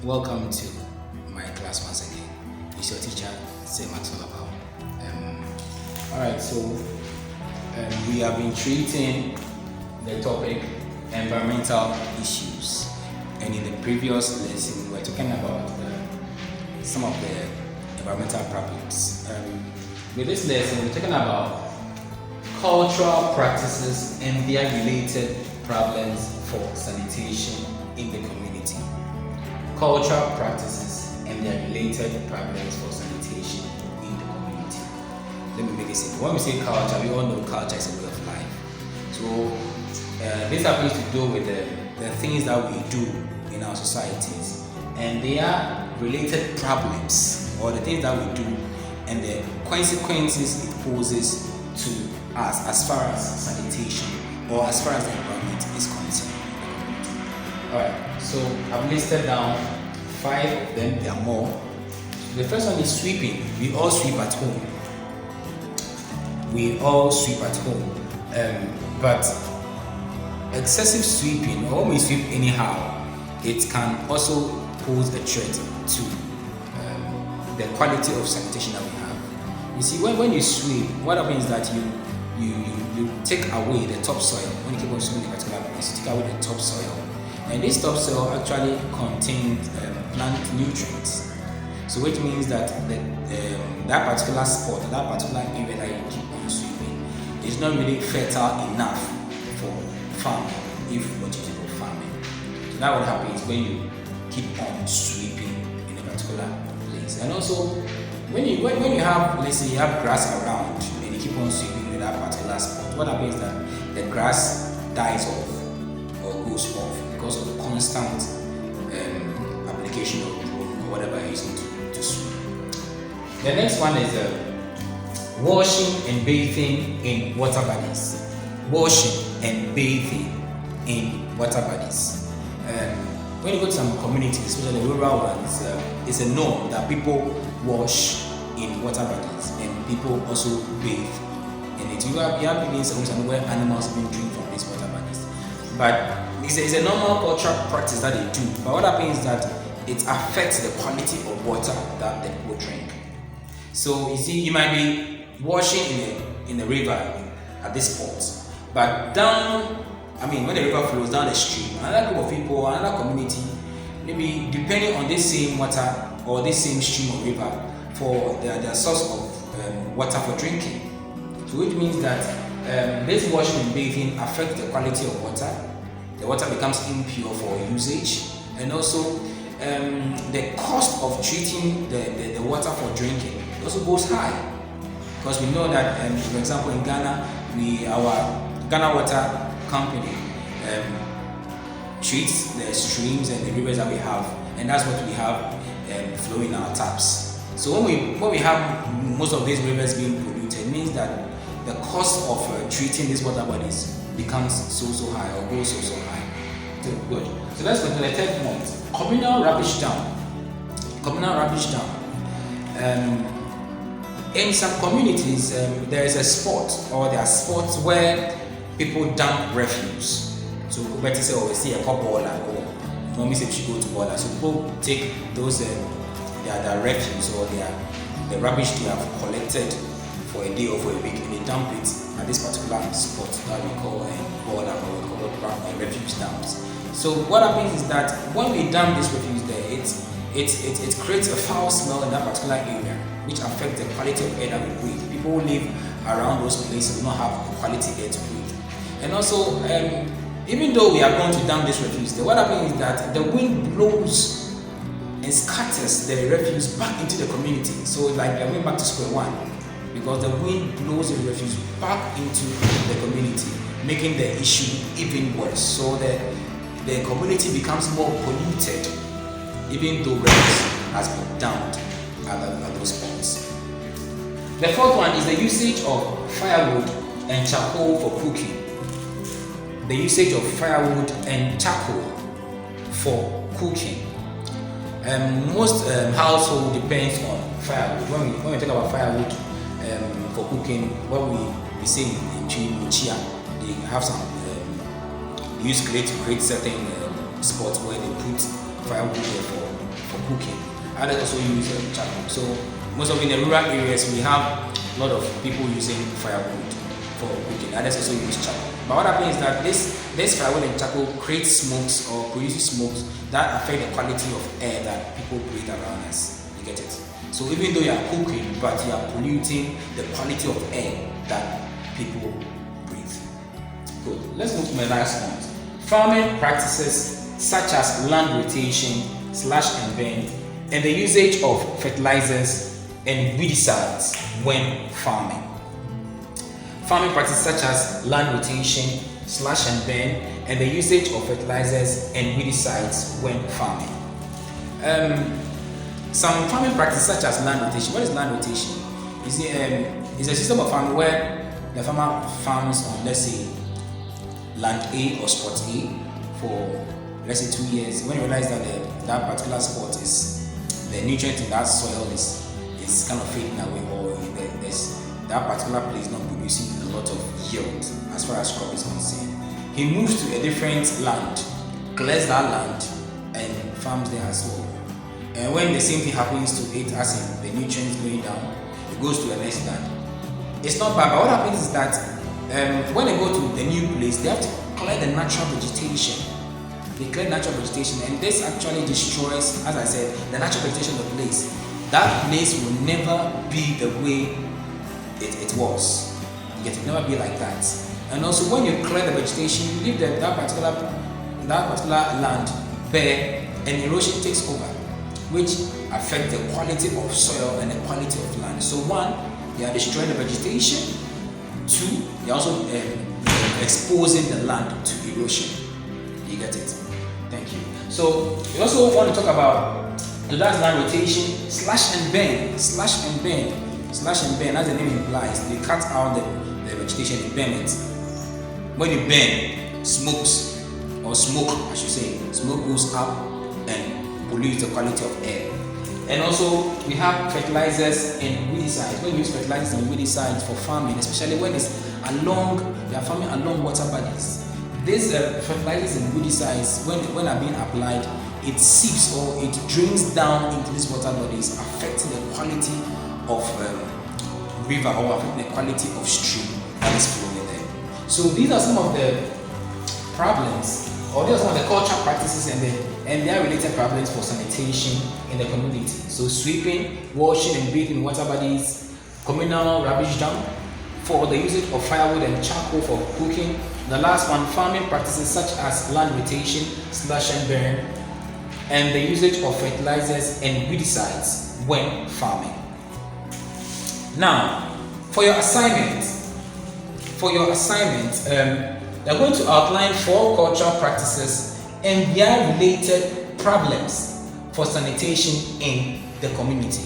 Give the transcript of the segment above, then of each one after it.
Welcome to my class once again. It's your teacher, say MAXWELL. Alright, so we have been treating the topic environmental issues, and in the previous lesson, we were talking about some of the environmental problems. With this lesson, we're talking about cultural practices and their related problems for sanitation in the community. Cultural practices and their related problems for sanitation in the community. Let me make it simple. When we say culture, we all know culture is a way of life. So this happens to do with the things that we do in our societies, and they are related problems, or the things that we do and the consequences it poses to us as far as sanitation or as far as the environment is concerned. Alright, so I've listed down 5 of them, there are more. The first one is sweeping. We all sweep at home. We all sweep at home. But excessive sweeping, or when we sweep anyhow, it can also pose a threat to the quality of sanitation that we have. You see, when you sweep, what happens is that you take away the topsoil. When you keep on sweeping a particular place, you take away the topsoil. And this topsoil actually contains plant nutrients. So which means that that particular spot, that particular area that you keep on sweeping is not really fertile enough for farming, if what you do for farming. So that what happens when you keep on sweeping in a particular place. And also when you have, let's say you have grass around and you keep on sweeping in that particular spot, what happens is that the grass dies off or goes off because of the constant application of broom or whatever you're using to sweep. The next one is washing and bathing in water bodies. Washing and bathing in water bodies. When you go to some communities, especially the rural ones, it's a norm that people wash in water bodies and people also bathe in it. You have even some where animals even drink from these water bodies. But it's a normal cultural practice that they do. But what happens is that it affects the quality of water that the people drink. So you see, you might be washing in a river at this spot, but when the river flows down the stream, another group of people, another community, maybe depending on this same water or this same stream or river for their source of water for drinking. So which means that this washing and bathing affects the quality of water. The water becomes impure for usage, and also the cost of treating the water for drinking also goes high, because we know that, for example, in Ghana, our Ghana Water Company treats the streams and the rivers that we have, and that's what we have flowing in our taps. So when we have most of these rivers being polluted, it means that the cost of treating these water bodies becomes so high, or goes so high. So good. So let's go to the third point: communal rubbish dump. Communal rubbich dump. In some communities, there is a spot, or there are spots where people dump refuse. So better say, we see a cup boiler, or mommy said she go to boiler. So people take those their refuse or the rubbish they have collected for a day or for a week, and they dump it at this particular spot that we call a boiler, or we call refuse dumps. So what happens is that when we dump this refuse there, it creates a foul smell in that particular area, which affects the quality of air that we breathe. People who live around those places do not have the quality air to breathe. And also, even though we are going to dump this refuse there, what happens is that the wind blows and scatters the refuse back into the community. So it's like we are going back to square one, because the wind blows the refuse back into the community, making the issue even worse. So the community becomes more polluted, even though refuse has been dumped at those spots. The fourth one is the usage of firewood and charcoal for cooking. The usage of firewood and charcoal for cooking. Most household depends on firewood. When we talk about firewood for cooking, what we say in Chia, they have some use clay to create certain spots where they put firewood there for for cooking. Others also use charcoal. So most of in the rural areas we have a lot of people using firewood for cooking. Others also use charcoal. But what happens is that this firewood and charcoal creates smokes or produces smokes that affect the quality of air that people breathe around us. You get it? So even though you are cooking, but you are polluting the quality of air that people breathe. Good. Let's move to my last point. Farming practices such as land rotation, slash and burn, and the usage of fertilizers and weedicides when farming. Farming practices such as land rotation, slash and burn, and the usage of fertilizers and weedicides when farming. Some farming practices such as land rotation. What is land rotation? It's a system of farming where the farmer farms on, let's say, land A or spot A for, let's say, 2 years. When you realize that that particular spot is, the nutrient in that soil is kind of fading away, or that particular place not producing a lot of yield as far as crop is concerned, he moves to a different land, clears that land, and farms there as well. And when the same thing happens to it, as in the nutrients going down, it goes to the next land. It's not bad, but what happens is that when they go to the new place, they have to clear the natural vegetation. They clear natural vegetation, and this actually destroys, as I said, the natural vegetation of the place. That place will never be the way it was. Yet it never be like that. And also, when you clear the vegetation, you leave that particular land bare, and erosion takes over, which affects the quality of soil and the quality of land. So one, they are destroying the vegetation. Two, they are also exposing the land to erosion. You get it? Thank you. So we also want to talk about that's land rotation, slash and burn. Slash and burn. Slash and burn, as the name implies, they cut out the vegetation, they burn it. When you burn, smokes, or smoke, I should say, smoke goes up and pollutes the quality of air. And also, we have fertilizers and weedicides. When you use fertilizers and weedicides for farming, especially when it's along, you are farming along water bodies. These fertilizers and weedicides, when are being applied, it seeps or it drains down into these water bodies, affecting the quality of river or affecting the quality of stream that is flowing there. So these are some of the problems, or these are some of the cultural practices and their related problems for sanitation in the community. So sweeping, washing and bathing in water bodies, communal rubbish dump, for the usage of firewood and charcoal for cooking. The last one, farming practices such as land rotation, slash and burn, and the usage of fertilizers and weedicides when farming. Now, for your assignment, they're going to outline 4 cultural practices and their related problems for sanitation in the community.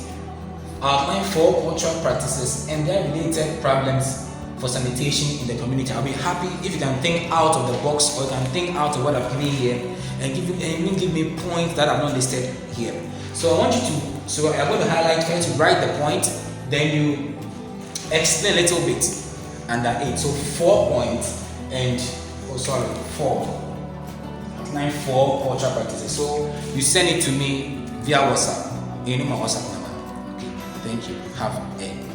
Outline 4 cultural practices and their related problems for sanitation in the community. I'll be happy if you can think out of the box, or you can think out of what I've given here and give me points that I've not listed here. So I want you to, so I'm going to highlight for you to write the point, then you explain a little bit under it. So 4 points and 4. Outline 4 cultural practices. So you send it to me via WhatsApp. You know my WhatsApp number. Okay. Thank you. Have a